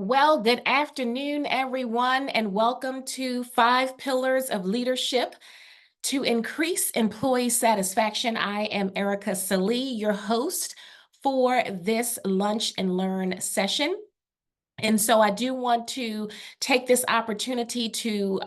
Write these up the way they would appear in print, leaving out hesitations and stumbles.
Well, good afternoon, everyone, and welcome to Five Pillars of Leadership to Increase Employee Satisfaction. I am Erica Salee, your host for this Lunch and Learn session. And so I do want to take this opportunity to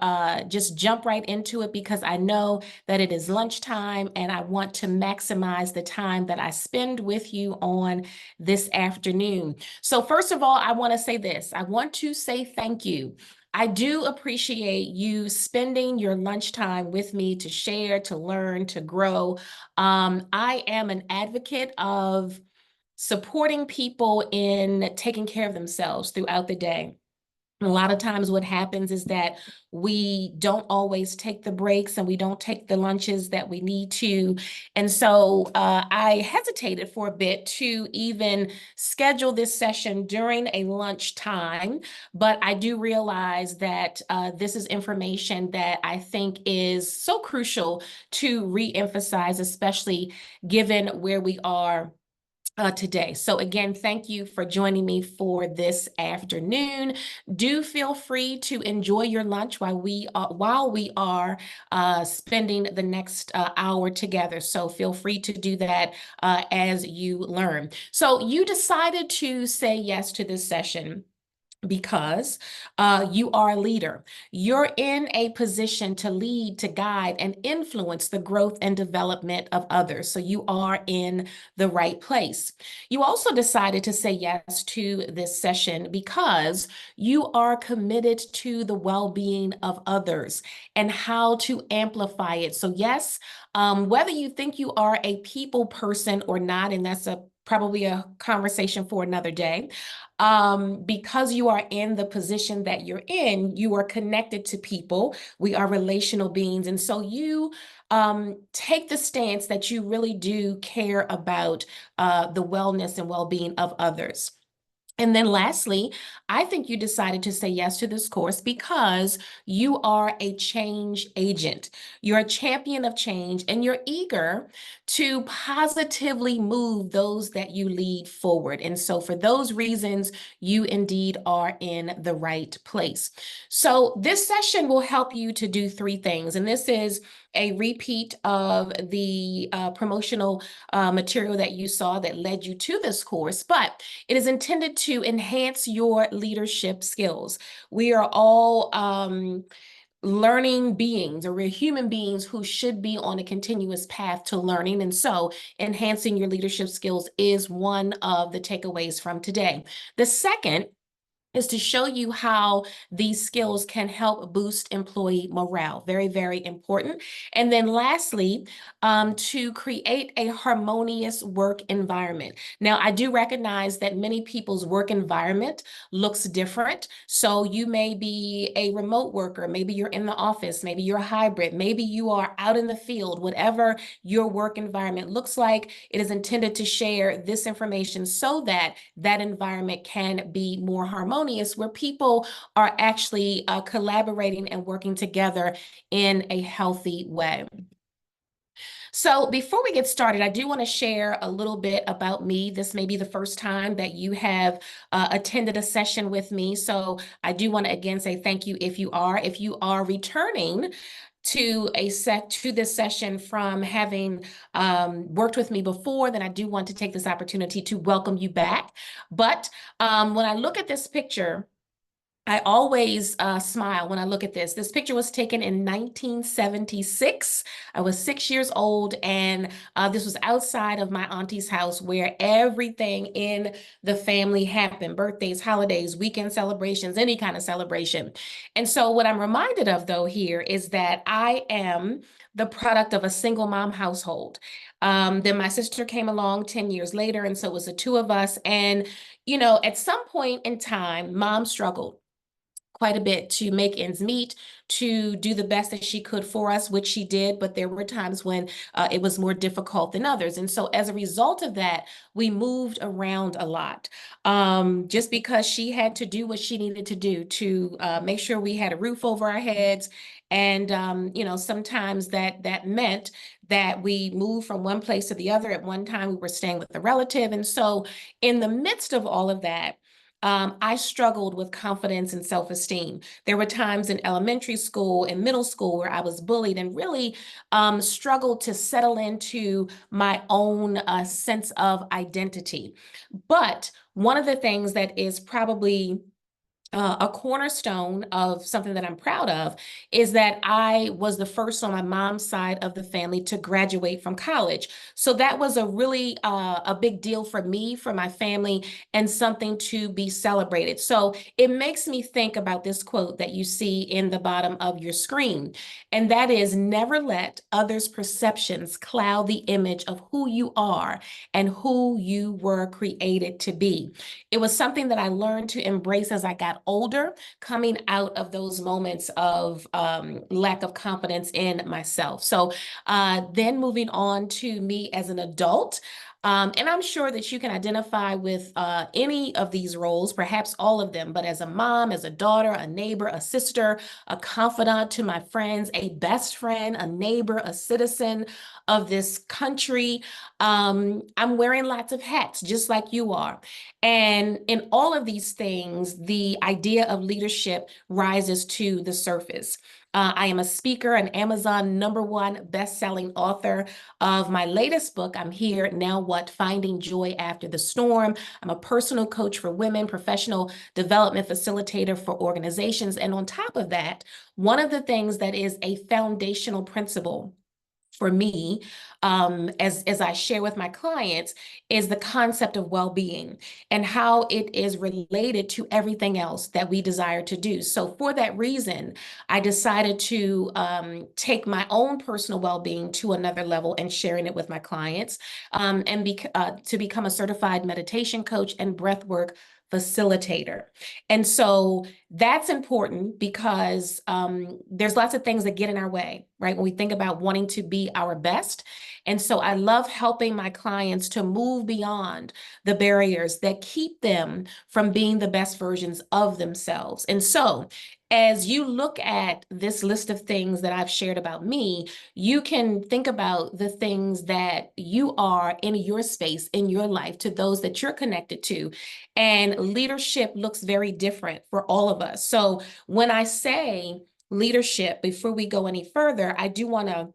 just jump right into it because I know that it is lunchtime and I want to maximize the time that I spend with you on this afternoon. So first of all, I want to say this. I want to say thank you. I do appreciate you spending your lunchtime with me to share, to learn, to grow. I am an advocate of supporting people in taking care of themselves throughout the day. A lot of times what happens is that we don't always take the breaks and we don't take the lunches that we need to. And so I hesitated for a bit to even schedule this session during a lunch time, but I do realize that this is information that I think is so crucial to re-emphasize, especially given where we are today. So again, thank you for joining me for this afternoon. Do feel free to enjoy your lunch while we are spending the next hour together. So feel free to do that as you learn. So you decided to say yes to this session because you are a leader. You're in a position to lead, to guide, and influence the growth and development of others. So you are in the right place. You also decided to say yes to this session because you are committed to the well-being of others and how to amplify it. So yes, whether you think you are a people person or not, and that's probably a conversation for another day, because you are in the position that you're in, you are connected to people. We are relational beings. And so you take the stance that you really do care about the wellness and well-being of others. And then lastly, I think you decided to say yes to this course because you are a change agent. You're a champion of change and you're eager to positively move those that you lead forward. And so for those reasons, you indeed are in the right place. So this session will help you to do three things. And this is a repeat of the promotional material that you saw that led you to this course, but it is intended to enhance your leadership skills. We are all learning beings, or we're human beings who should be on a continuous path to learning. And so enhancing your leadership skills is one of the takeaways from today. The second is to show you how these skills can help boost employee morale. Very, very important. And then lastly, to create a harmonious work environment. Now, I do recognize that many people's work environment looks different. So you may be a remote worker, maybe you're in the office, maybe you're a hybrid, maybe you are out in the field, whatever your work environment looks like. It is intended to share this information so that that environment can be more harmonious, where people are actually collaborating and working together in a healthy way. So before we get started, I do want to share a little bit about me. This may be the first time that you have attended a session with me. So I do want to again say thank you if you are. If you are returning to this session from having worked with me before, then I do want to take this opportunity to welcome you back. But when I look at this picture, I always smile when I look at this. This picture was taken in 1976. I was 6 years old, and this was outside of my auntie's house where everything in the family happened: birthdays, holidays, weekend celebrations, any kind of celebration. And so what I'm reminded of, though, here is that I am the product of a single mom household. Then my sister came along 10 years later, and so it was the two of us. And, you know, at some point in time, mom struggled quite a bit to make ends meet, to do the best that she could for us, which she did, but there were times when it was more difficult than others. And so as a result of that, we moved around a lot, just because she had to do what she needed to do to make sure we had a roof over our heads. And, you know, sometimes that meant that we moved from one place to the other. At one time, we were staying with a relative. And so in the midst of all of that, I struggled with confidence and self-esteem. There were times in elementary school and middle school where I was bullied and really struggled to settle into my own sense of identity. But one of the things that is probably a cornerstone of something that I'm proud of is that I was the first on my mom's side of the family to graduate from college. So that was a really a big deal for me, for my family, and something to be celebrated. So it makes me think about this quote that you see in the bottom of your screen, and that is, never let others' perceptions cloud the image of who you are and who you were created to be. It was something that I learned to embrace as I got older, coming out of those moments of lack of confidence in myself. So then moving on to me as an adult, and I'm sure that you can identify with any of these roles, perhaps all of them, but as a mom, as a daughter, a neighbor, a sister, a confidant to my friends, a best friend, a neighbor, a citizen of this country. I'm wearing lots of hats, just like you are. And in all of these things, the idea of leadership rises to the surface. I am a speaker, an Amazon #1 best-selling author of my latest book, I'm Here, Now What? Finding Joy After the Storm. I'm a personal coach for women, professional development facilitator for organizations. And on top of that, one of the things that is a foundational principle for me, as I share with my clients, is the concept of well-being and how it is related to everything else that we desire to do. So for that reason, I decided to take my own personal well-being to another level and sharing it with my clients, and to become a certified meditation coach and breathwork facilitator. And so that's important because there's lots of things that get in our way, right? When we think about wanting to be our best. And so I love helping my clients to move beyond the barriers that keep them from being the best versions of themselves. And so as you look at this list of things that I've shared about me, you can think about the things that you are in your space, in your life, to those that you're connected to. And leadership looks very different for all of us. So when I say leadership, before we go any further, I do want to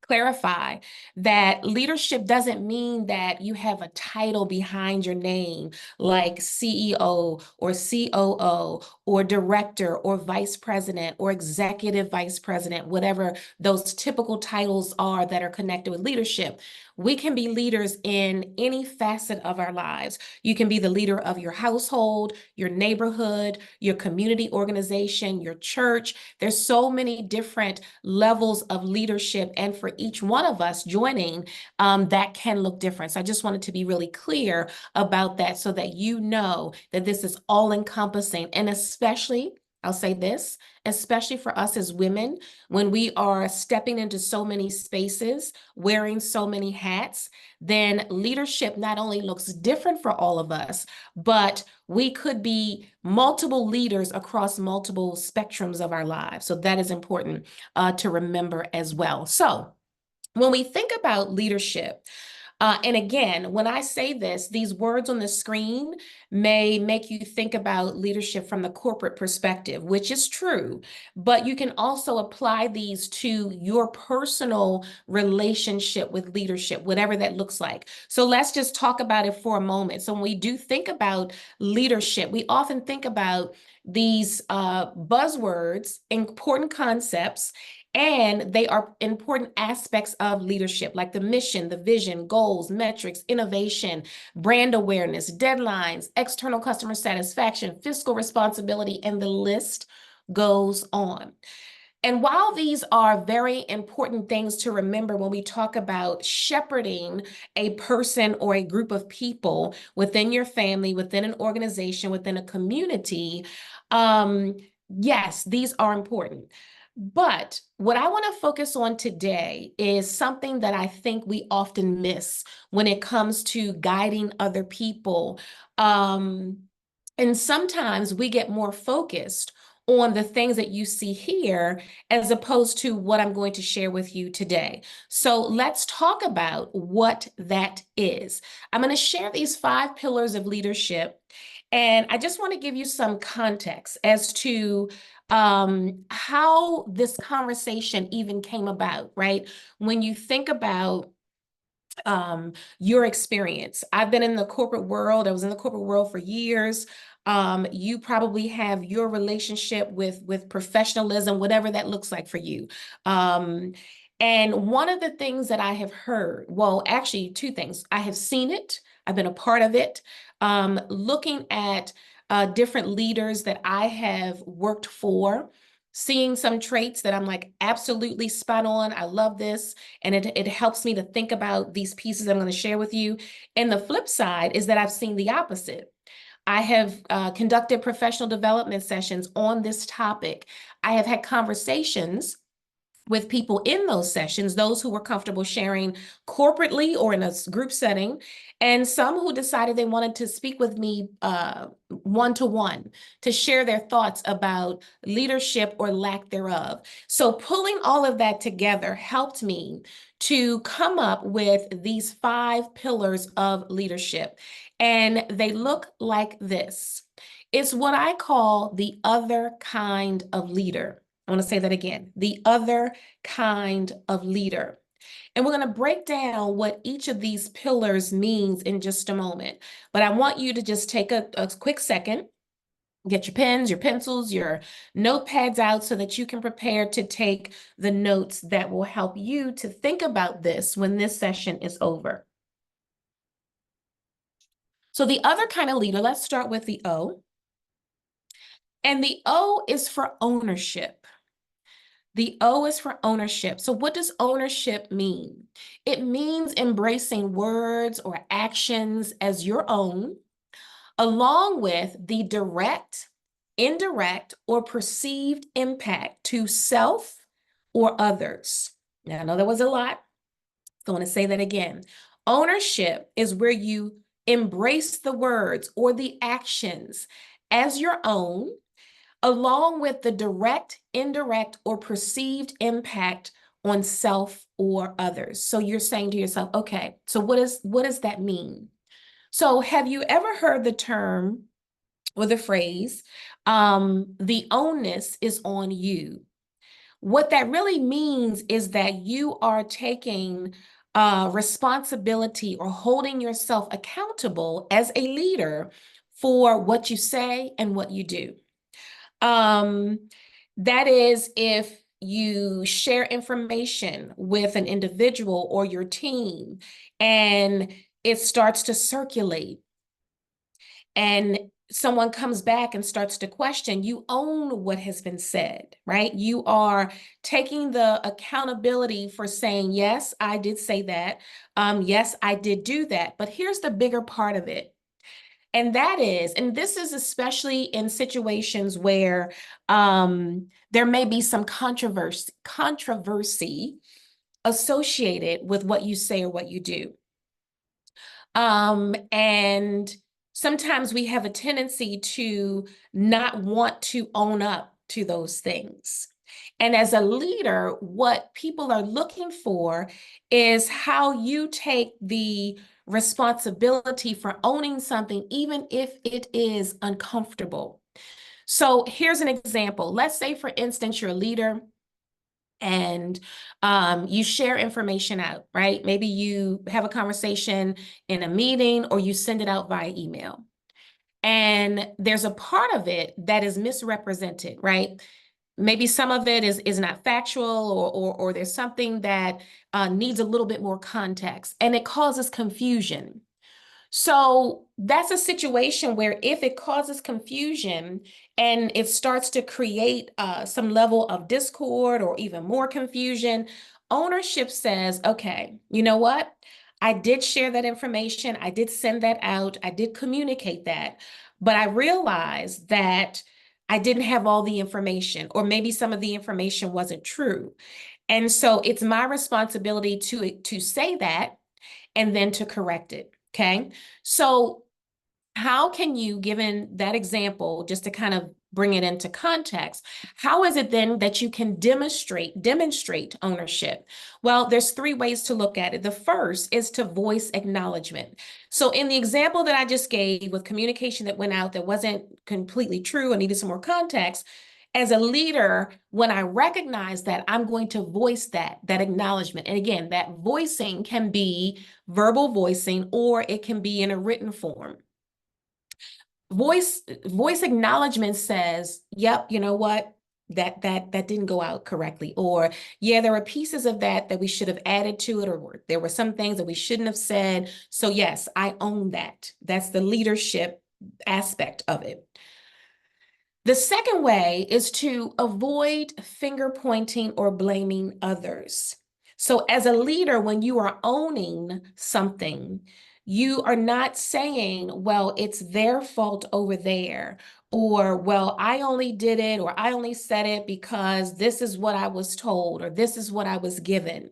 clarify that leadership doesn't mean that you have a title behind your name like CEO or COO or director or vice president or executive vice president, whatever those typical titles are that are connected with leadership. We can be leaders in any facet of our lives. You can be the leader of your household, your neighborhood, your community organization, your church. There's so many different levels of leadership, and for each one of us joining, that can look different. So I just wanted to be really clear about that so that you know that this is all encompassing, and especially, I'll say this, especially for us as women, when we are stepping into so many spaces, wearing so many hats, then leadership not only looks different for all of us, but we could be multiple leaders across multiple spectrums of our lives. So that is important to remember as well. So when we think about leadership, and again, when I say this, these words on the screen may make you think about leadership from the corporate perspective, which is true, but you can also apply these to your personal relationship with leadership, whatever that looks like. So let's just talk about it for a moment. So when we do think about leadership, we often think about these buzzwords, important concepts, and they are important aspects of leadership, like the mission, the vision, goals, metrics, innovation, brand awareness, deadlines, external customer satisfaction, fiscal responsibility, and the list goes on. And while these are very important things to remember when we talk about shepherding a person or a group of people within your family, within an organization, within a community, yes, these are important. But what I want to focus on today is something that I think we often miss when it comes to guiding other people. And sometimes we get more focused on the things that you see here, as opposed to what I'm going to share with you today. So let's talk about what that is. I'm going to share these 5 pillars of leadership, and I just want to give you some context as to how this conversation even came about, right? When you think about your experience. I've been in the corporate world. I was in the corporate world for years. You probably have your relationship with professionalism, whatever that looks like for you. And one of the things that I have heard, well, actually 2 things. I have seen it. I've been a part of it. Looking at different leaders that I have worked for, seeing some traits that I'm like, absolutely spot on. I love this. And it helps me to think about these pieces I'm going to share with you. And the flip side is that I've seen the opposite. I have conducted professional development sessions on this topic. I have had conversations with people in those sessions, those who were comfortable sharing corporately or in a group setting, and some who decided they wanted to speak with me one-to-one to share their thoughts about leadership or lack thereof. So pulling all of that together helped me to come up with these 5 pillars of leadership. And they look like this. It's what I call the other kind of leader. I want to say that again, the other kind of leader. And we're going to break down what each of these pillars means in just a moment. But I want you to just take a quick second, get your pens, your pencils, your notepads out so that you can prepare to take the notes that will help you to think about this when this session is over. So the other kind of leader, let's start with the O. And the O is for ownership. The O is for ownership. So what does ownership mean? It means embracing words or actions as your own, along with the direct, indirect, or perceived impact to self or others. Now, I know that was a lot, so I want to say that again. Ownership is where you embrace the words or the actions as your own, along with the direct, indirect, or perceived impact on self or others. So you're saying to yourself, okay, so what does that mean? So have you ever heard the term or the phrase, the onus is on you? What that really means is that you are taking responsibility or holding yourself accountable as a leader for what you say and what you do. That is if you share information with an individual or your team and it starts to circulate and someone comes back and starts to question, you own what has been said, right? You are taking the accountability for saying, yes, I did say that. Yes, I did do that. But here's the bigger part of it. And that is, and this is especially in situations where there may be some controversy associated with what you say or what you do. And sometimes we have a tendency to not want to own up to those things. And as a leader, what people are looking for is how you take the responsibility for owning something, even if it is uncomfortable. So here's an example. Let's say, for instance, you're a leader and you share information out, right? Maybe you have a conversation in a meeting or you send it out via email. And there's a part of it that is misrepresented, right? Maybe some of it is not factual or there's something that needs a little bit more context and it causes confusion. So that's a situation where if it causes confusion and it starts to create some level of discord or even more confusion, ownership says, okay, you know what? I did share that information. I did send that out. I did communicate that. But I realized that I didn't have all the information, or maybe some of the information wasn't true. And so it's my responsibility to say that and then to correct it. Okay. So how can you, given that example, just to kind of bring it into context, how is it then that you can demonstrate ownership? Well, there's three ways to look at it. The first is to voice acknowledgement. So in the example that I just gave with communication that went out that wasn't completely true and needed some more context, as a leader, when I recognize that, I'm going to voice that acknowledgement. And again, that voicing can be verbal voicing or it can be in a written form. Voice acknowledgement says, yep, you know what? That didn't go out correctly. Or yeah, there were pieces of that we should have added to it, or there were some things that we shouldn't have said. So yes, I own that. That's the leadership aspect of it. The second way is to avoid finger pointing or blaming others. So, as a leader, when you are owning something, you are not saying, well, it's their fault over there, or, well, I only did it, or I only said it because this is what I was told, or this is what I was given.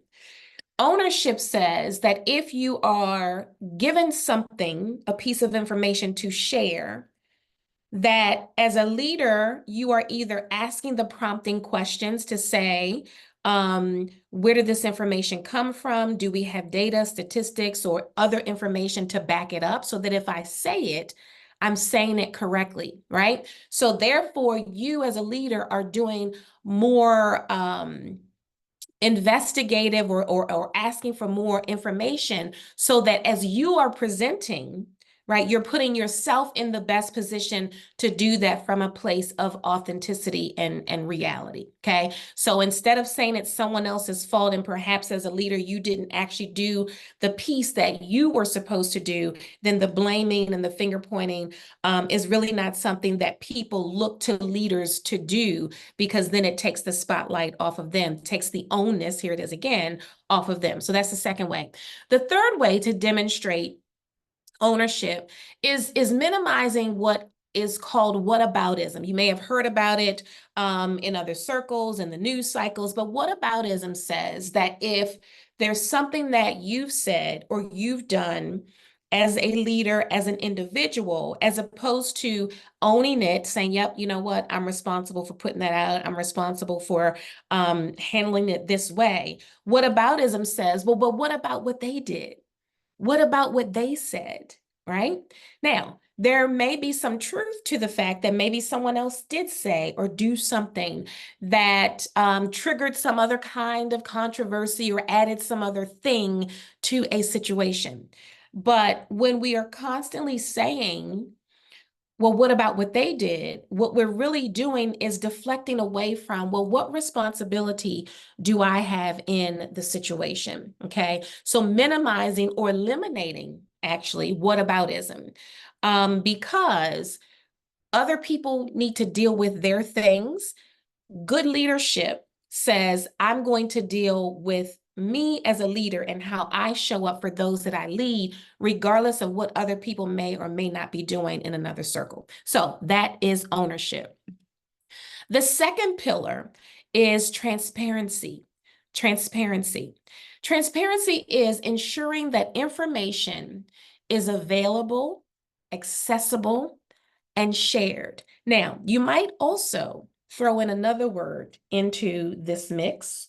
Ownership says that if you are given something, a piece of information to share, that as a leader, you are either asking the prompting questions to say, where did this information come from? Do we have data, statistics, or other information to back it up so that if I say it, I'm saying it correctly, right? So therefore, you as a leader are doing more investigative or asking for more information so that as you are presenting, right, you're putting yourself in the best position to do that from a place of authenticity and reality. Okay. So instead of saying it's someone else's fault, and perhaps as a leader, you didn't actually do the piece that you were supposed to do, then the blaming and the finger pointing is really not something that people look to leaders to do, because then it takes the spotlight off of them, takes the onus, here it is again, off of them. So that's the second way. The third way to demonstrate ownership is minimizing what is called whataboutism. You may have heard about it in other circles, in the news cycles, but whataboutism says that if there's something that you've said or you've done as a leader, as an individual, as opposed to owning it, saying, yep, you know what, I'm responsible for putting that out, I'm responsible for handling it this way. Whataboutism says, well, but what about what they did? What about what they said, right? Now, there may be some truth to the fact that maybe someone else did say or do something that triggered some other kind of controversy or added some other thing to a situation. But when we are constantly saying, well, what about what they did? What we're really doing is deflecting away from, well, what responsibility do I have in the situation? Okay. So minimizing or eliminating actually whataboutism, because other people need to deal with their things. Good leadership says, I'm going to deal with me as a leader and how I show up for those that I lead, regardless of what other people may or may not be doing in another circle. So that is ownership. The second pillar is transparency. Transparency. Transparency is ensuring that information is available, accessible, and shared. Now, you might also throw in another word into this mix,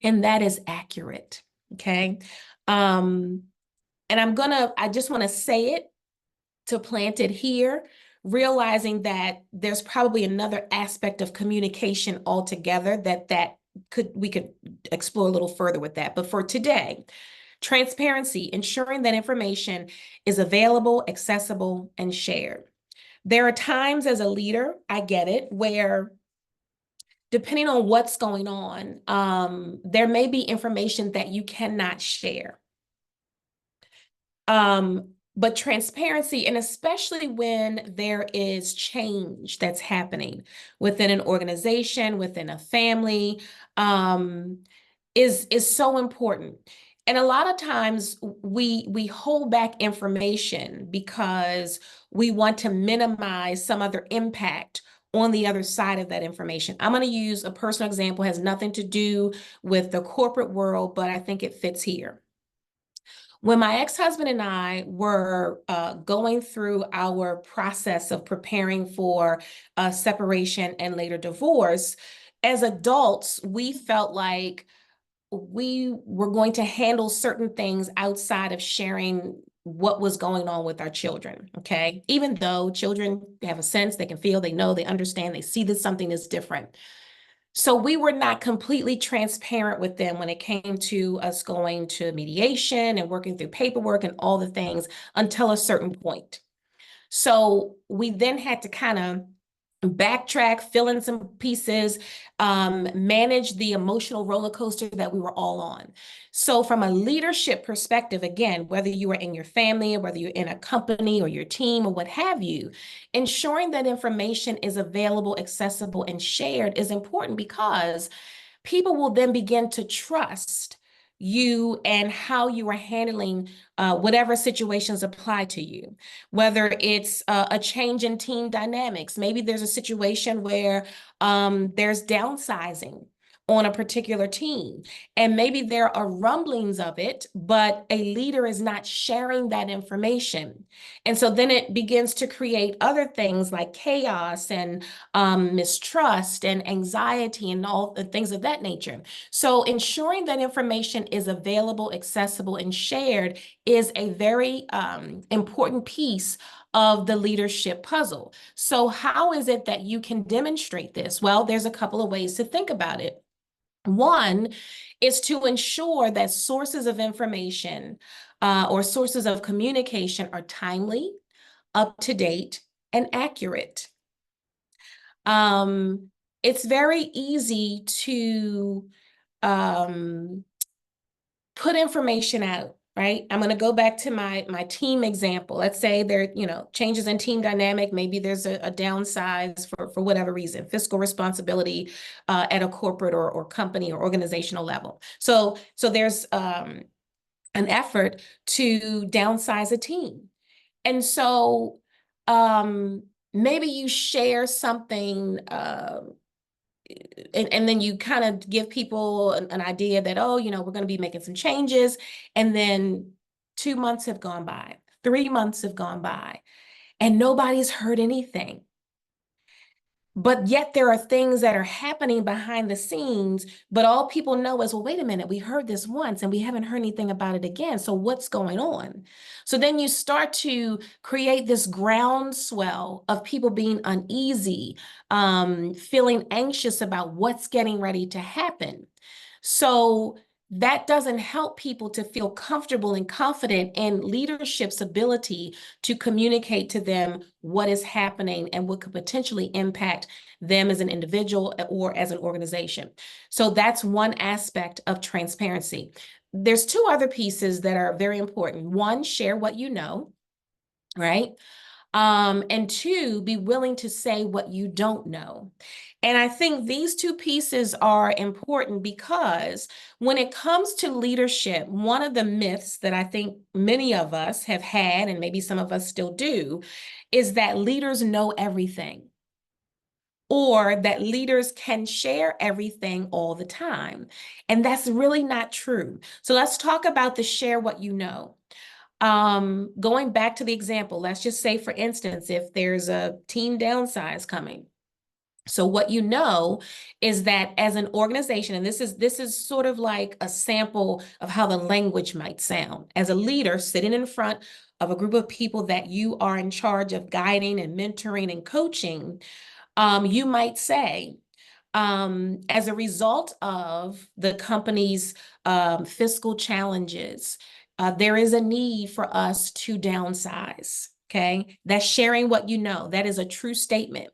and that is accurate. Okay. And I just want to say it to plant it here, realizing that there's probably another aspect of communication altogether that we could explore a little further with that. But for today, transparency, ensuring that information is available, accessible, and shared. There are times as a leader, I get it, where depending on what's going on, there may be information that you cannot share. But transparency, and especially when there is change that's happening within an organization, within a family, is so important. And a lot of times we hold back information because we want to minimize some other impact on the other side of that information. I'm going to use a personal example, has nothing to do with the corporate world, but I think it fits here. When my ex-husband and I were going through our process of preparing for separation and later divorce, as adults, we felt like we were going to handle certain things outside of sharing what was going on with our children, okay? Even though children have a sense, they can feel, they know, they understand, they see that something is different. So we were not completely transparent with them when it came to us going to mediation and working through paperwork and all the things until a certain point. So we then had to kind of backtrack, fill in some pieces, manage the emotional roller coaster that we were all on. So from a leadership perspective, again, whether you are in your family or whether you're in a company or your team or what have you, ensuring that information is available, accessible, and shared is important because people will then begin to trust you and how you are handling whatever situations apply to you, whether it's a change in team dynamics. Maybe there's a situation where there's downsizing on a particular team, and maybe there are rumblings of it, but a leader is not sharing that information. And so then it begins to create other things like chaos and mistrust and anxiety and all the things of that nature. So ensuring that information is available, accessible, and shared is a very important piece of the leadership puzzle. So how is it that you can demonstrate this? Well, there's a couple of ways to think about it. One is to ensure that sources of information or sources of communication are timely, up to date, and accurate. It's very easy to put information out, right? I'm going to go back to my team example. Let's say there, changes in team dynamic. Maybe there's a downsize for whatever reason, fiscal responsibility at a corporate or company or organizational level. So there's an effort to downsize a team. And so maybe you share something and then you kind of give people an idea that, oh, we're going to be making some changes. And then 2 months have gone by, 3 months have gone by, and nobody's heard anything. But yet there are things that are happening behind the scenes, but all people know is, well, wait a minute, we heard this once and we haven't heard anything about it again. So what's going on? So then you start to create this groundswell of people being uneasy, feeling anxious about what's getting ready to happen. So that doesn't help people to feel comfortable and confident in leadership's ability to communicate to them what is happening and what could potentially impact them as an individual or as an organization. So that's one aspect of transparency. There's two other pieces that are very important. One, share what you know, right? And two, be willing to say what you don't know. And I think these two pieces are important because when it comes to leadership, one of the myths that I think many of us have had, and maybe some of us still do, is that leaders know everything, or that leaders can share everything all the time. And that's really not true. So let's talk about the share what you know. Going back to the example, let's just say, for instance, if there's a team downsize coming. So what you know is that as an organization, and this is sort of like a sample of how the language might sound. As a leader sitting in front of a group of people that you are in charge of guiding and mentoring and coaching, you might say, as a result of the company's fiscal challenges, there is a need for us to downsize, okay? That's sharing what you know. That is a true statement.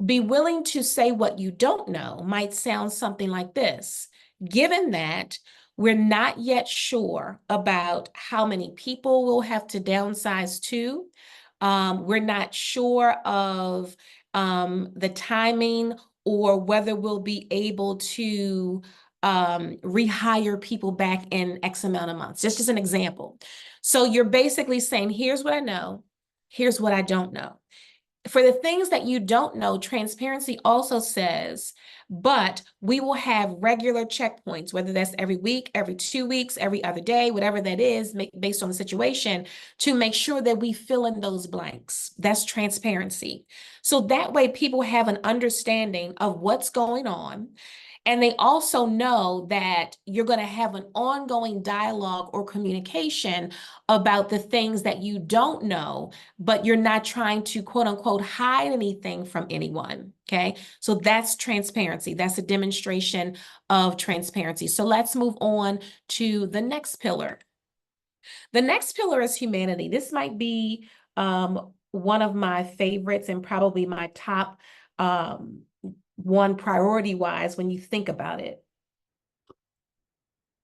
Be willing to say what you don't know might sound something like this. Given that we're not yet sure about how many people we'll have to downsize to, we're not sure of the timing or whether we'll be able to rehire people back in X amount of months. Just as an example. So you're basically saying, here's what I know, here's what I don't know. For the things that you don't know, transparency also says, but we will have regular checkpoints, whether that's every week, every 2 weeks, every other day, whatever that is, based on the situation, to make sure that we fill in those blanks. That's transparency. So that way people have an understanding of what's going on. And they also know that you're going to have an ongoing dialogue or communication about the things that you don't know, but you're not trying to quote unquote hide anything from anyone. Okay. So that's transparency. That's a demonstration of transparency. So let's move on to the next pillar. The next pillar is humanity. This might be one of my favorites and probably my top one priority-wise when you think about it.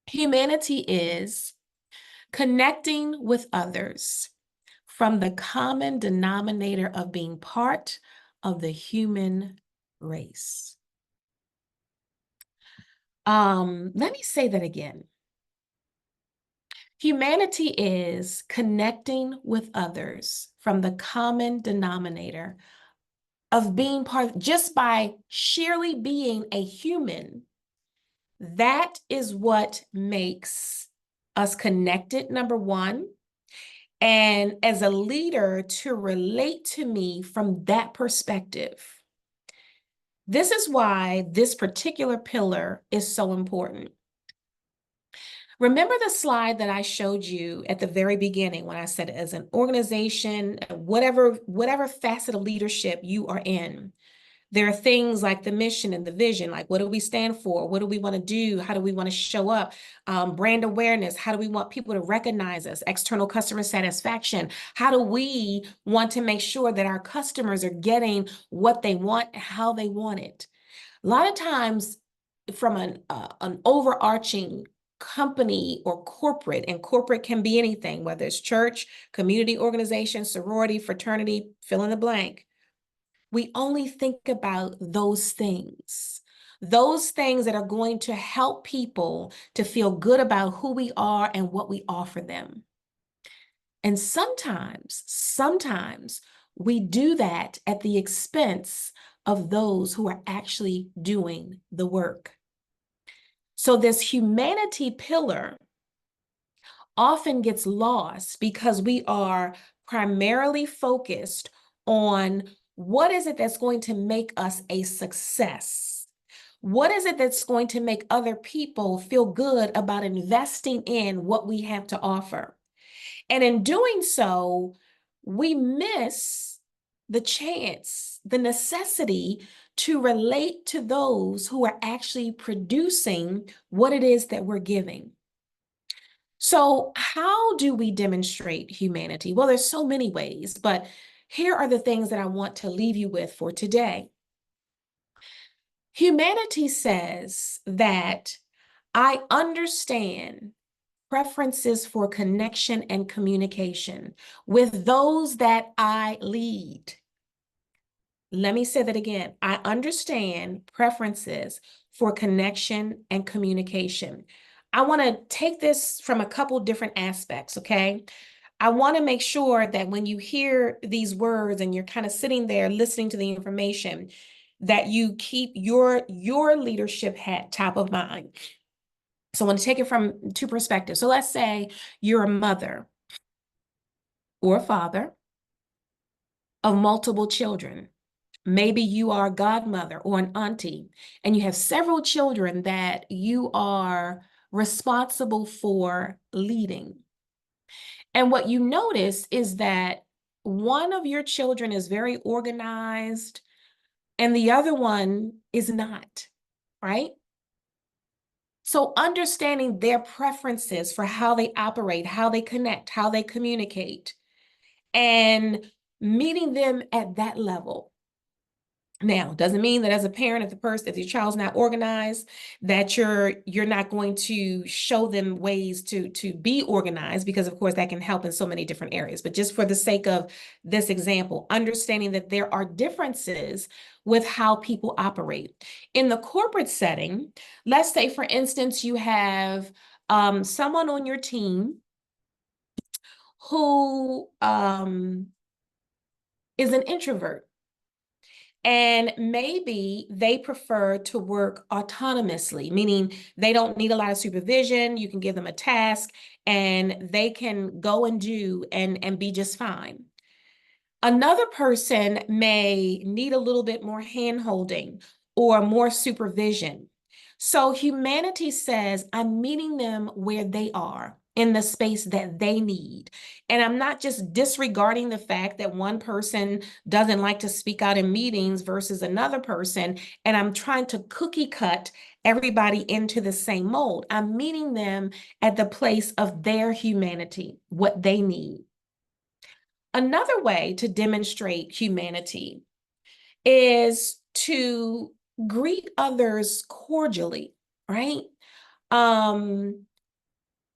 Humanity is connecting with others from the common denominator of being part of the human race. Let me say that again. Humanity is connecting with others from the common denominator of being part, just by sheerly being a human. That is what makes us connected, number one. And as a leader, to relate to me from that perspective. This is why this particular pillar is so important. Remember the slide that I showed you at the very beginning when I said, as an organization, whatever facet of leadership you are in, there are things like the mission and the vision, like what do we stand for? What do we want to do? How do we want to show up? Brand awareness, how do we want people to recognize us? External customer satisfaction, how do we want to make sure that our customers are getting what they want, how they want it? A lot of times from an overarching company or corporate, and corporate can be anything, whether it's church, community organization, sorority, fraternity, fill in the blank. We only think about those things that are going to help people to feel good about who we are and what we offer them. And sometimes we do that at the expense of those who are actually doing the work. So this humanity pillar often gets lost because we are primarily focused on what is it that's going to make us a success? What is it that's going to make other people feel good about investing in what we have to offer? And in doing so, we miss the chance, the necessity to relate to those who are actually producing what it is that we're giving. So how do we demonstrate humanity? Well, there's so many ways, but here are the things that I want to leave you with for today. Humanity says that I understand preferences for connection and communication with those that I lead. Let me say that again. I understand preferences for connection and communication. I want to take this from a couple different aspects, okay? I want to make sure that when you hear these words and you're kind of sitting there listening to the information, that you keep your leadership hat top of mind. So I want to take it from two perspectives. So let's say you're a mother or a father of multiple children. Maybe you are a godmother or an auntie, and you have several children that you are responsible for leading. And what you notice is that one of your children is very organized and the other one is not, right? So understanding their preferences for how they operate, how they connect, how they communicate, and meeting them at that level. Now, doesn't mean that as a parent, if your child's not organized, that you're not going to show them ways to be organized, because of course that can help in so many different areas. But just for the sake of this example, understanding that there are differences with how people operate. In the corporate setting, let's say, for instance, you have someone on your team who is an introvert. And maybe they prefer to work autonomously, meaning they don't need a lot of supervision. You can give them a task and they can go and do and be just fine. Another person may need a little bit more hand-holding or more supervision. So humanity says, I'm meeting them where they are in the space that they need. And I'm not just disregarding the fact that one person doesn't like to speak out in meetings versus another person, and I'm trying to cookie cut everybody into the same mold. I'm meeting them at the place of their humanity, what they need. Another way to demonstrate humanity is to greet others cordially, right? Um,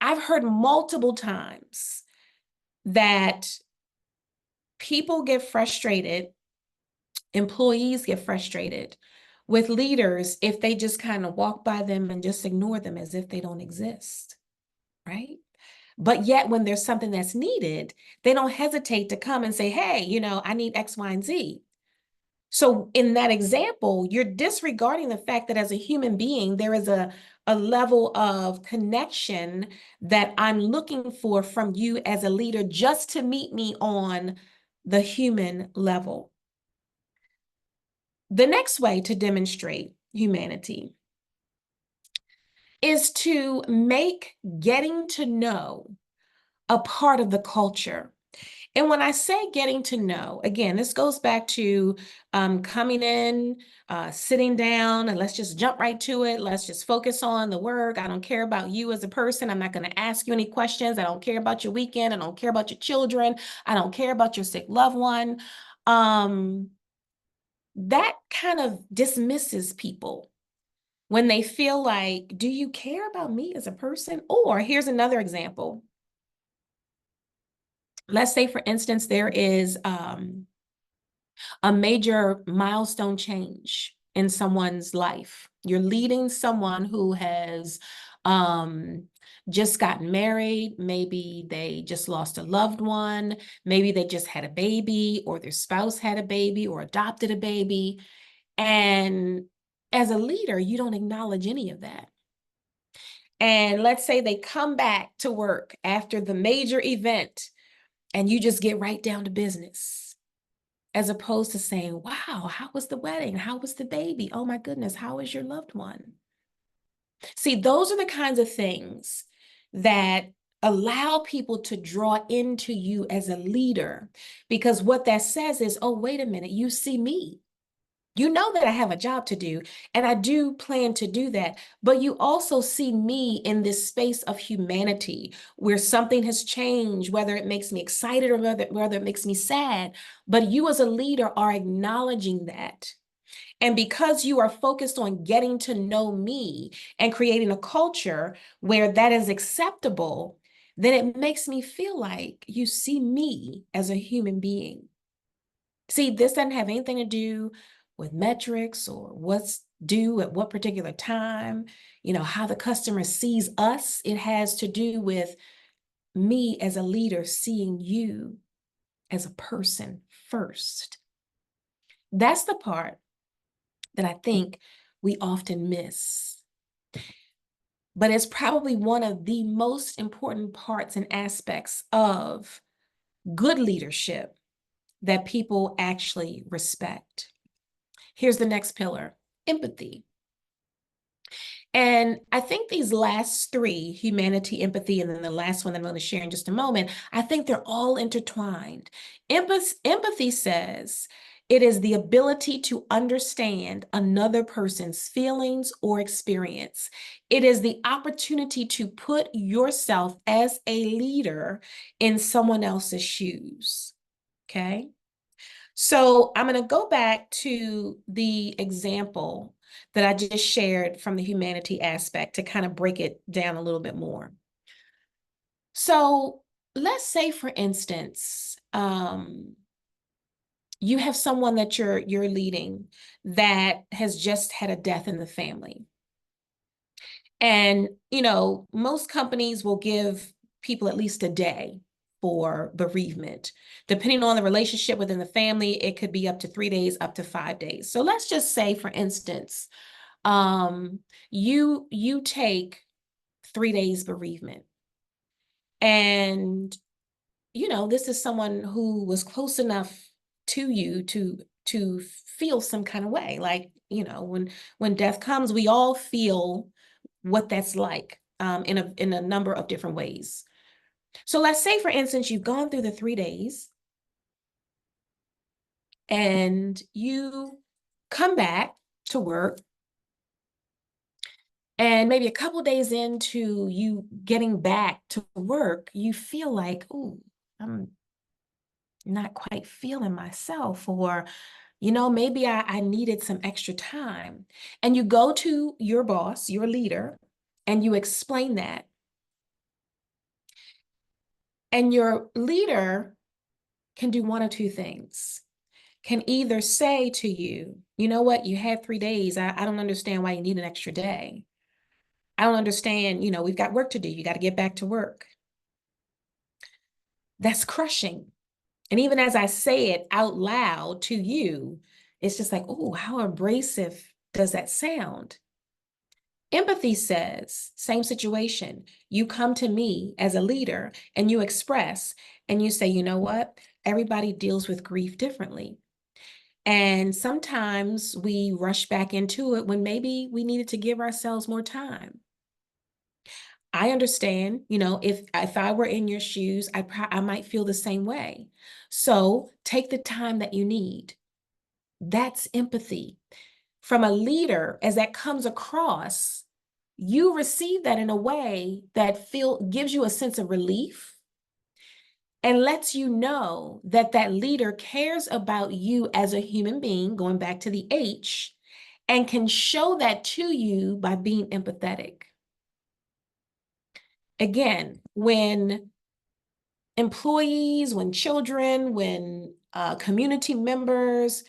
I've heard multiple times that people get frustrated, employees get frustrated with leaders if they just kind of walk by them and just ignore them as if they don't exist, right? But yet, when there's something that's needed, they don't hesitate to come and say, hey, I need X, Y, and Z. So in that example, you're disregarding the fact that as a human being, there is a level of connection that I'm looking for from you as a leader just to meet me on the human level. The next way to demonstrate humanity is to make getting to know a part of the culture. And when I say getting to know, again, this goes back to coming in, sitting down, and let's just jump right to it. Let's just focus on the work. I don't care about you as a person. I'm not going to ask you any questions. I don't care about your weekend. I don't care about your children. I don't care about your sick loved one. That kind of dismisses people when they feel like, do you care about me as a person? Or here's another example. Let's say, for instance, there is a major milestone change in someone's life. You're leading someone who has just gotten married. Maybe they just lost a loved one. Maybe they just had a baby, or their spouse had a baby or adopted a baby. And as a leader, you don't acknowledge any of that. And let's say they come back to work after the major event and you just get right down to business, as opposed to saying, wow, how was the wedding? How was the baby? Oh my goodness, how is your loved one? See, those are the kinds of things that allow people to draw into you as a leader, because what that says is, oh, wait a minute, you see me. You know that I have a job to do, and I do plan to do that, but you also see me in this space of humanity where something has changed, whether it makes me excited or whether it makes me sad, but you as a leader are acknowledging that. And because you are focused on getting to know me and creating a culture where that is acceptable, then it makes me feel like you see me as a human being. See, this doesn't have anything to do with metrics or what's due at what particular time, how the customer sees us. It has to do with me as a leader seeing you as a person first. That's the part that I think we often miss. But it's probably one of the most important parts and aspects of good leadership that people actually respect. Here's the next pillar: empathy. And I think these last three, humanity, empathy, and then the last one that I'm going to share in just a moment, I think they're all intertwined. Empathy says it is the ability to understand another person's feelings or experience. It is the opportunity to put yourself as a leader in someone else's shoes. Okay? So I'm going to go back to the example that I just shared from the humanity aspect to kind of break it down a little bit more. So let's say, for instance, you have someone that you're leading that has just had a death in the family. And, most companies will give people at least a day for bereavement. Depending on the relationship within the family, it could be up to 3 days, up to 5 days. So let's just say, for instance, you take 3 days bereavement, and this is someone who was close enough to you to feel some kind of way. Like, when death comes, we all feel what that's like, in a number of different ways. So let's say, for instance, you've gone through the 3 days and you come back to work, and maybe a couple days into you getting back to work, you feel like, oh, I'm not quite feeling myself, or maybe I needed some extra time. And you go to your boss, your leader, and you explain that. And your leader can do one of two things. Can either say to you, you know what, you had 3 days. I don't understand why you need an extra day. I don't understand, we've got work to do. You got to get back to work. That's crushing. And even as I say it out loud to you, it's just like, oh, how abrasive does that sound? Empathy says, same situation. You come to me as a leader and you express and you say, you know what? Everybody deals with grief differently. And sometimes we rush back into it when maybe we needed to give ourselves more time. I understand, if I were in your shoes, I might feel the same way. So take the time that you need. That's empathy. From a leader, as that comes across, you receive that in a way that gives you a sense of relief and lets you know that that leader cares about you as a human being, going back to the H, and can show that to you by being empathetic. Again, when employees, when children, when community members,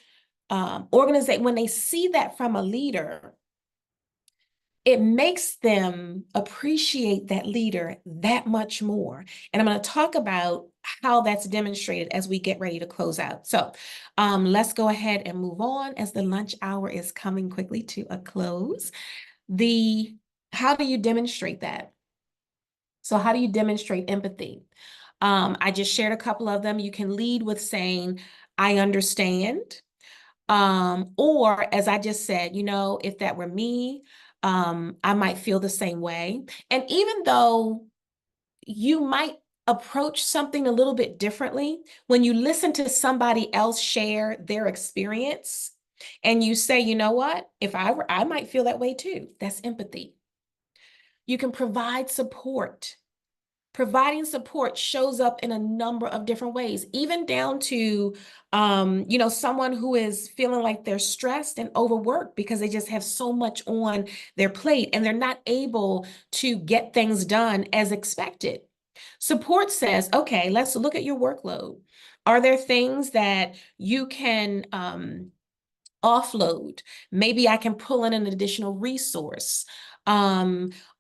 when they see that from a leader, it makes them appreciate that leader that much more. And I'm going to talk about how that's demonstrated as we get ready to close out. So let's go ahead and move on as the lunch hour is coming quickly to a close. How do you demonstrate that? So how do you demonstrate empathy? I just shared a couple of them. You can lead with saying, I understand. Or as I just said, if that were me, I might feel the same way. And even though you might approach something a little bit differently, when you listen to somebody else share their experience and you say, you know what, if I might feel that way too. That's empathy. You can provide support. Providing support shows up in a number of different ways, even down to, someone who is feeling like they're stressed and overworked because they just have so much on their plate and they're not able to get things done as expected. Support says, okay, let's look at your workload. Are there things that you can offload? Maybe I can pull in an additional resource.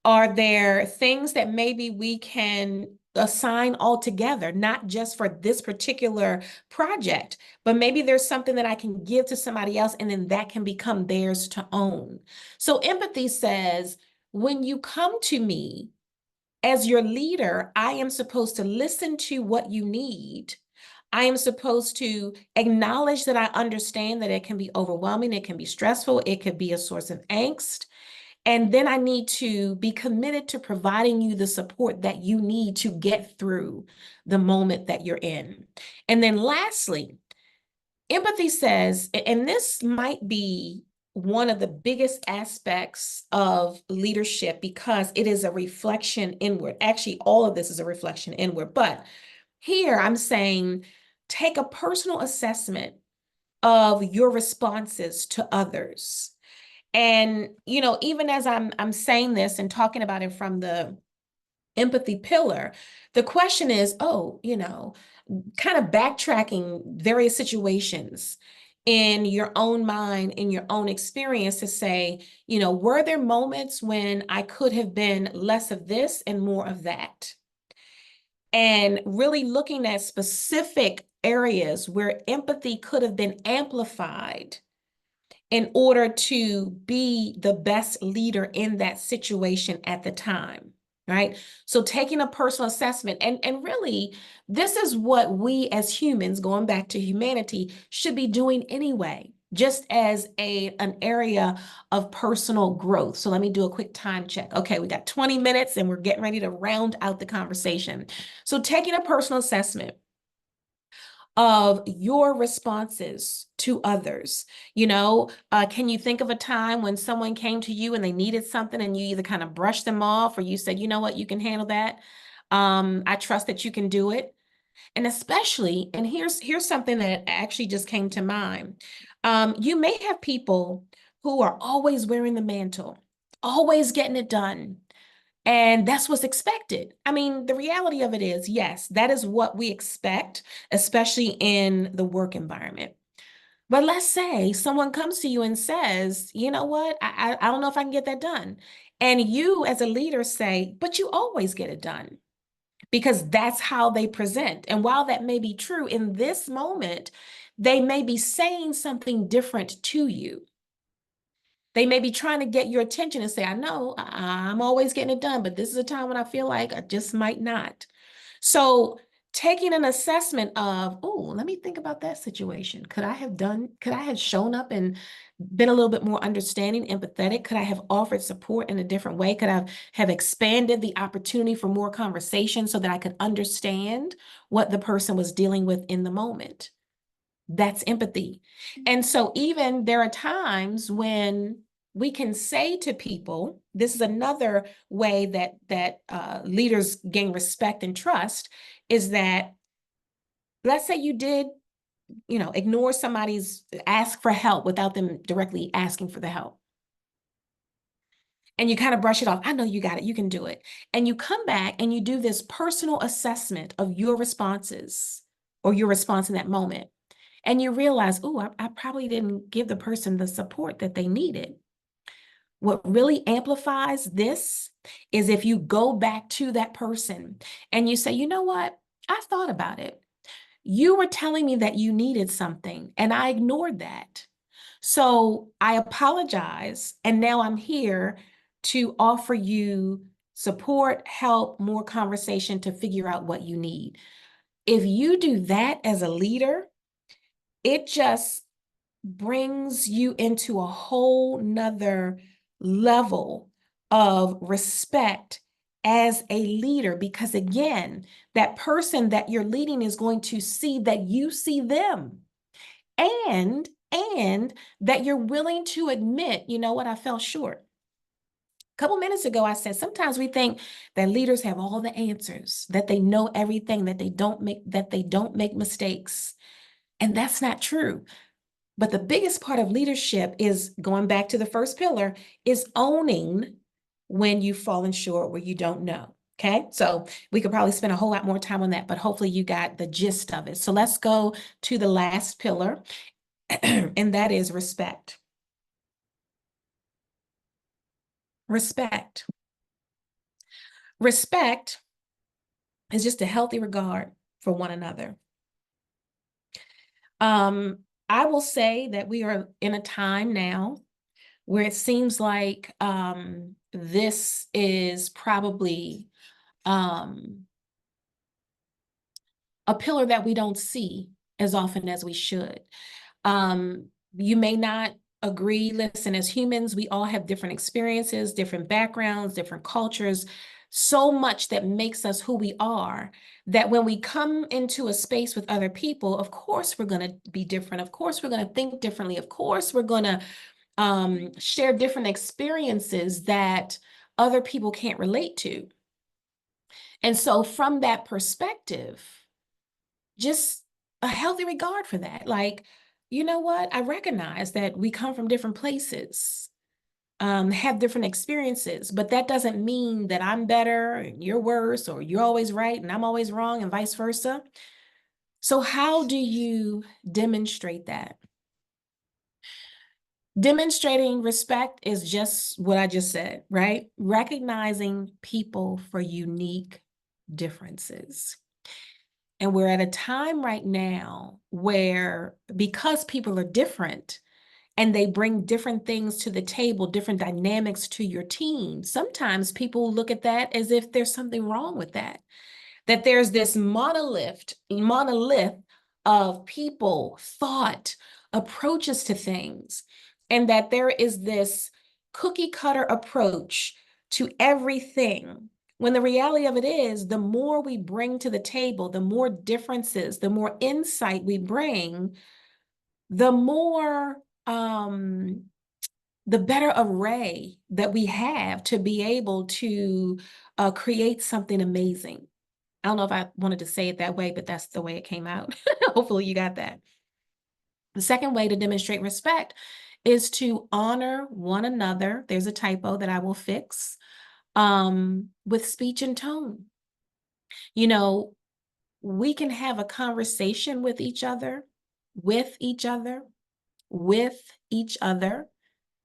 Are there things that maybe we can assign altogether, not just for this particular project, but maybe there's something that I can give to somebody else and then that can become theirs to own. So empathy says, when you come to me as your leader, I am supposed to listen to what you need. I am supposed to acknowledge that I understand that it can be overwhelming, it can be stressful, it could be a source of angst. And then I need to be committed to providing you the support that you need to get through the moment that you're in. And then lastly, empathy says, and this might be one of the biggest aspects of leadership because it is a reflection inward. Actually, all of this is a reflection inward. But here I'm saying, take a personal assessment of your responses to others. And, even as I'm saying this and talking about it from the empathy pillar, the question is, kind of backtracking various situations in your own mind, in your own experience to say, were there moments when I could have been less of this and more of that? and really looking at specific areas where empathy could have been amplified in order to be the best leader in that situation at the time, right? So taking a personal assessment, and really, this is what we as humans, going back to humanity, should be doing anyway, just as an area of personal growth. So let me do a quick time check. Okay, we got 20 minutes and we're getting ready to round out the conversation. So taking a personal assessment of your responses to others. Can you think of a time when someone came to you and they needed something and you either kind of brushed them off or you said, you know what, you can handle that. I trust that you can do it. And especially, and here's something that actually just came to mind. You may have people who are always wearing the mantle, always getting it done. And that's what's expected. I mean, the reality of it is, yes, that is what we expect, especially in the work environment. But let's say someone comes to you and says, you know what, I don't know if I can get that done. And you as a leader say, but you always get it done because that's how they present. And while that may be true in this moment, they may be saying something different to you. They may be trying to get your attention and say, I know I'm always getting it done, but this is a time when I feel like I just might not. So taking an assessment of, oh, let me think about that situation. Could I have shown up and been a little bit more understanding, empathetic? Could I have offered support in a different way? Could I have expanded the opportunity for more conversation so that I could understand what the person was dealing with in the moment? That's empathy. And so even there are times when we can say to people, this is another way that leaders gain respect and trust, is that let's say you did, ignore somebody's ask for help without them directly asking for the help. And you kind of brush it off. I know you got it. You can do it. And you come back and you do this personal assessment of your responses or your response in that moment. And you realize, oh, I probably didn't give the person the support that they needed. What really amplifies this is if you go back to that person and you say, you know what? I thought about it. You were telling me that you needed something, and I ignored that. So I apologize. And now I'm here to offer you support, help, more conversation to figure out what you need. If you do that as a leader, it just brings you into a whole nother level of respect as a leader, because again, that person that you're leading is going to see that you see them, and that you're willing to admit, you know what, I fell short. A couple minutes ago, I said sometimes we think that leaders have all the answers, that they know everything, that they don't make mistakes. And that's not true. But the biggest part of leadership is, going back to the first pillar, is owning when you've fallen short, where you don't know. Okay, so we could probably spend a whole lot more time on that, but hopefully you got the gist of it. So let's go to the last pillar, and that is respect. Respect. Respect is just a healthy regard for one another. I will say that we are in a time now where it seems like this is probably a pillar that we don't see as often as we should. You may not agree. Listen, as humans, we all have different experiences, different backgrounds, different cultures, so much that makes us who we are, that when we come into a space with other people, of course, we're going to be different. Of course, we're going to think differently. Of course, we're going to share different experiences that other people can't relate to. And so from that perspective, just a healthy regard for that. Like, you know what? I recognize that we come from different places, have different experiences, but that doesn't mean that I'm better and you're worse, or you're always right and I'm always wrong, and vice versa. So how do you demonstrate that? Demonstrating respect is just what I just said, right? Recognizing people for unique differences. And we're at a time right now where, because people are different and they bring different things to the table, different dynamics to your team, sometimes people look at that as if there's something wrong with that. That there's this monolith of people, thought, approaches to things, and that there is this cookie cutter approach to everything. When the reality of it is, the more we bring to the table, the more differences, the more insight we bring, the more the better array that we have to be able to create something amazing. I don't know if I wanted to say it that way, but that's the way it came out. Hopefully you got that. The second way to demonstrate respect is to honor one another. There's a typo that I will fix, with speech and tone. You know, we can have a conversation with each other, with each other, with each other,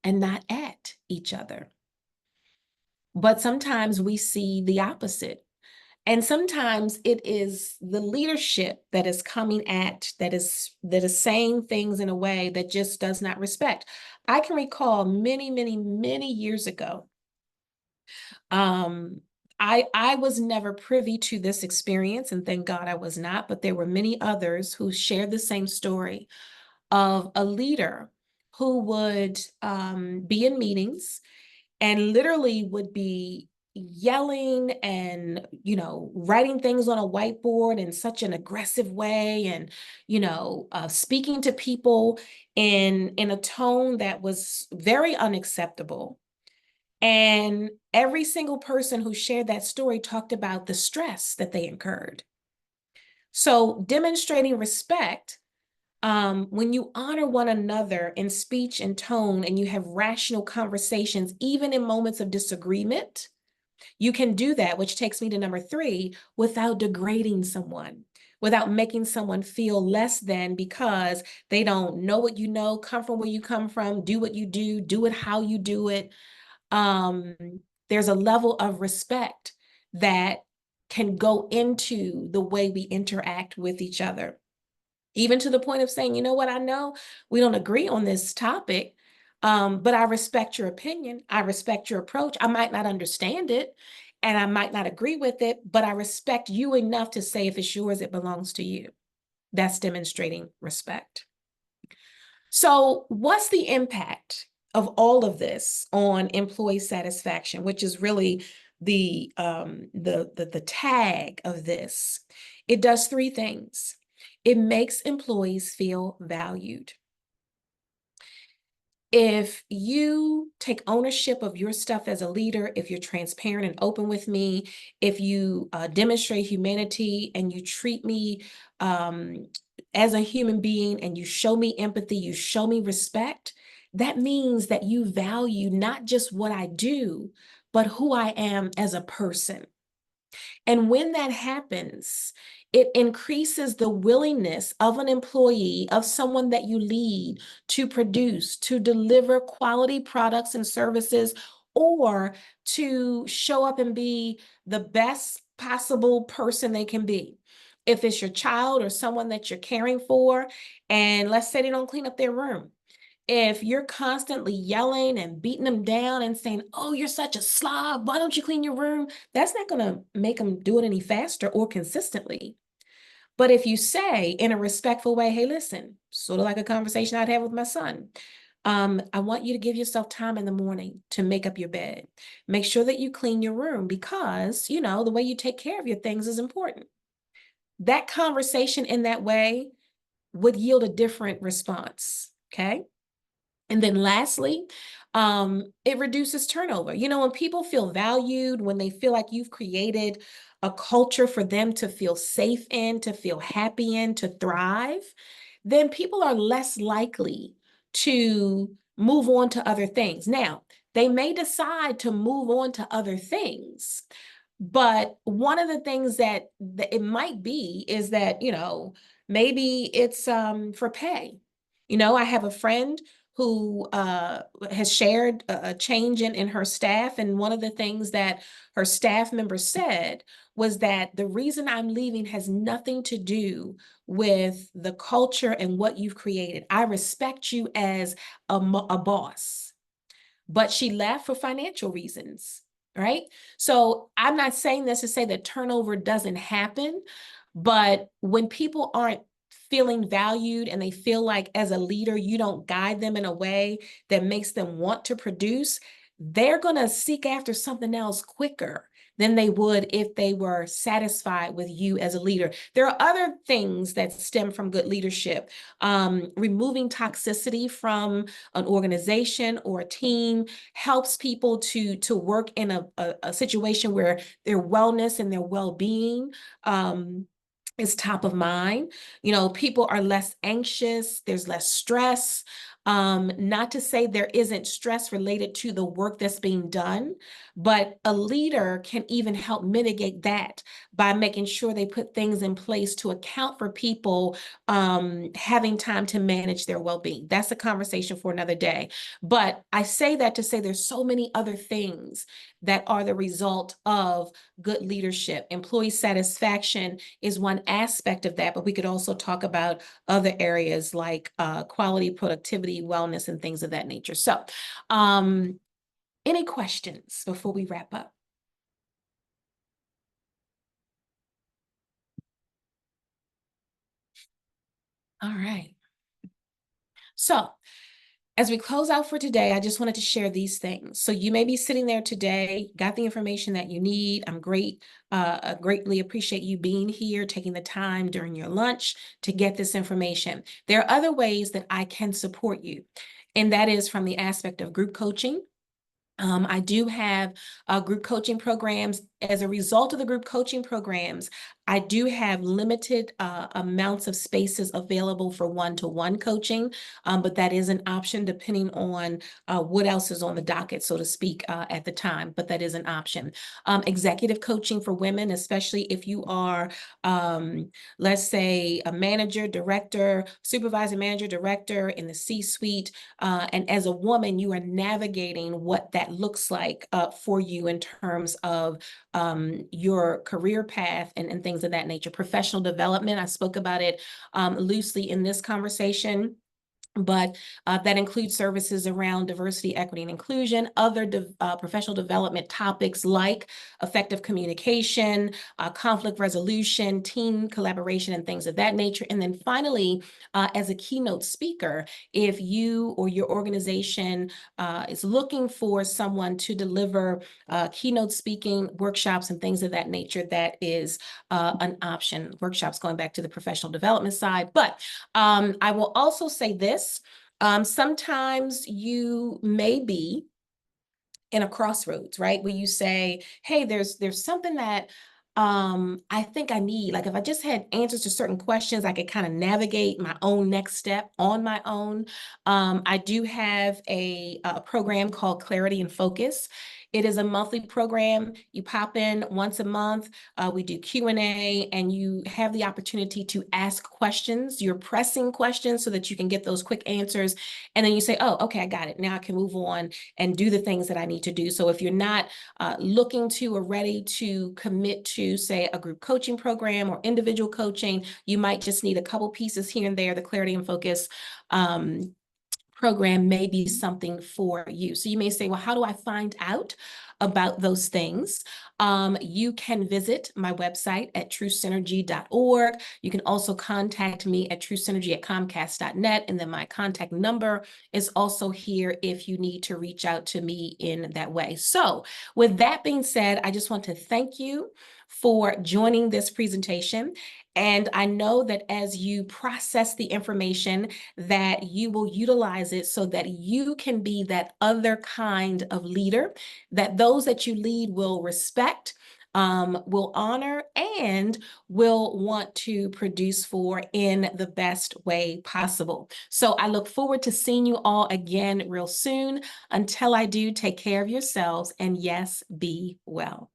and not at each other. But sometimes we see the opposite. And sometimes it is the leadership that is coming at, that is saying things in a way that just does not respect. I can recall many, many, many years ago, I was never privy to this experience, and thank God I was not, but there were many others who shared the same story of a leader who would be in meetings and literally would be yelling and, writing things on a whiteboard in such an aggressive way, and, speaking to people in a tone that was very unacceptable. And every single person who shared that story talked about the stress that they incurred. So demonstrating respect, when you honor one another in speech and tone, and you have rational conversations, even in moments of disagreement, you can do that, which takes me to number 3, without degrading someone, without making someone feel less than because they don't know what you know, come from where you come from, do what you do it how you do it. There's a level of respect that can go into the way we interact with each other. Even to the point of saying, you know what, I know we don't agree on this topic, but I respect your opinion. I respect your approach. I might not understand it and I might not agree with it, but I respect you enough to say if it's yours, it belongs to you. That's demonstrating respect. So what's the impact of all of this on employee satisfaction, which is really the tag of this? It does 3 things. It makes employees feel valued. If you take ownership of your stuff as a leader, if you're transparent and open with me, if you demonstrate humanity and you treat me as a human being, and you show me empathy, you show me respect, that means that you value not just what I do, but who I am as a person. And when that happens, it increases the willingness of an employee, of someone that you lead, to produce, to deliver quality products and services, or to show up and be the best possible person they can be. If it's your child or someone that you're caring for, and let's say they don't clean up their room, if you're constantly yelling and beating them down and saying, oh, you're such a slob, why don't you clean your room? That's not going to make them do it any faster or consistently. But if you say in a respectful way, hey, listen, sort of like a conversation I'd have with my son, I want you to give yourself time in the morning to make up your bed. Make sure that you clean your room because, the way you take care of your things is important. That conversation in that way would yield a different response, okay? And then lastly, it reduces turnover. When people feel valued, when they feel like you've created a culture for them to feel safe in, to feel happy in, to thrive, then people are less likely to move on to other things. Now, they may decide to move on to other things, but one of the things that it might be is that, maybe it's for pay. I have a friend who has shared a change in her staff. And one of the things that her staff member said was that the reason I'm leaving has nothing to do with the culture and what you've created. I respect you as a boss, but she left for financial reasons, right? So I'm not saying this to say that turnover doesn't happen, but when people aren't feeling valued and they feel like as a leader, you don't guide them in a way that makes them want to produce, they're going to seek after something else quicker than they would if they were satisfied with you as a leader. There are other things that stem from good leadership. Removing toxicity from an organization or a team helps people to work in a situation where their wellness and their well-being is top of mind. You know, people are less anxious, there's less stress. Not to say there isn't stress related to the work that's being done, but a leader can even help mitigate that by making sure they put things in place to account for people having time to manage their well-being. That's a conversation for another day. But I say that to say there's so many other things that are the result of good leadership. Employee satisfaction is one aspect of that, but we could also talk about other areas like quality, productivity, wellness, and things of that nature. So any questions before we wrap up? All right. So as we close out for today, I just wanted to share these things. So you may be sitting there today, got the information that you need. I greatly appreciate you being here, taking the time during your lunch to get this information. There are other ways that I can support you, and that is from the aspect of group coaching. I do have group coaching programs. As a result of the group coaching programs, I do have limited amounts of spaces available for one-to-one coaching, but that is an option depending on what else is on the docket, so to speak, at the time, but that is an option. Executive coaching for women, especially if you are, let's say, a manager, director, supervisor, manager, director in the C-suite, and as a woman, you are navigating what that looks like for you in terms of your career path and things of that nature. Professional development, I spoke about it loosely in this conversation. But that includes services around diversity, equity, and inclusion, other professional development topics like effective communication, conflict resolution, team collaboration, and things of that nature. And then finally, as a keynote speaker, if you or your organization is looking for someone to deliver keynote speaking workshops and things of that nature, that is an option. Workshops going back to the professional development side. But I will also say this. Sometimes you may be in a crossroads, right? Where you say, hey, there's something that I think I need. Like if I just had answers to certain questions, I could kind of navigate my own next step on my own. I do have a program called Clarity and Focus. It is a monthly program. You pop in once a month. We do Q&A, and you have the opportunity to ask questions, your pressing questions, so that you can get those quick answers. And then you say, oh, okay, I got it. Now I can move on and do the things that I need to do. So if you're not looking to or ready to commit to, say, a group coaching program or individual coaching, you might just need a couple pieces here and there. The Clarity and Focus program may be something for you. So you may say, well, how do I find out about those things? You can visit my website at truesynergy.org. You can also contact me at truesynergy@comcast.net. And then my contact number is also here if you need to reach out to me in that way. So with that being said, I just want to thank you for joining this presentation. And I know that as you process the information, that you will utilize it so that you can be that other kind of leader, that those that you lead will respect, will honor, and will want to produce for in the best way possible. So I look forward to seeing you all again real soon. Until I do, take care of yourselves, and yes, be well.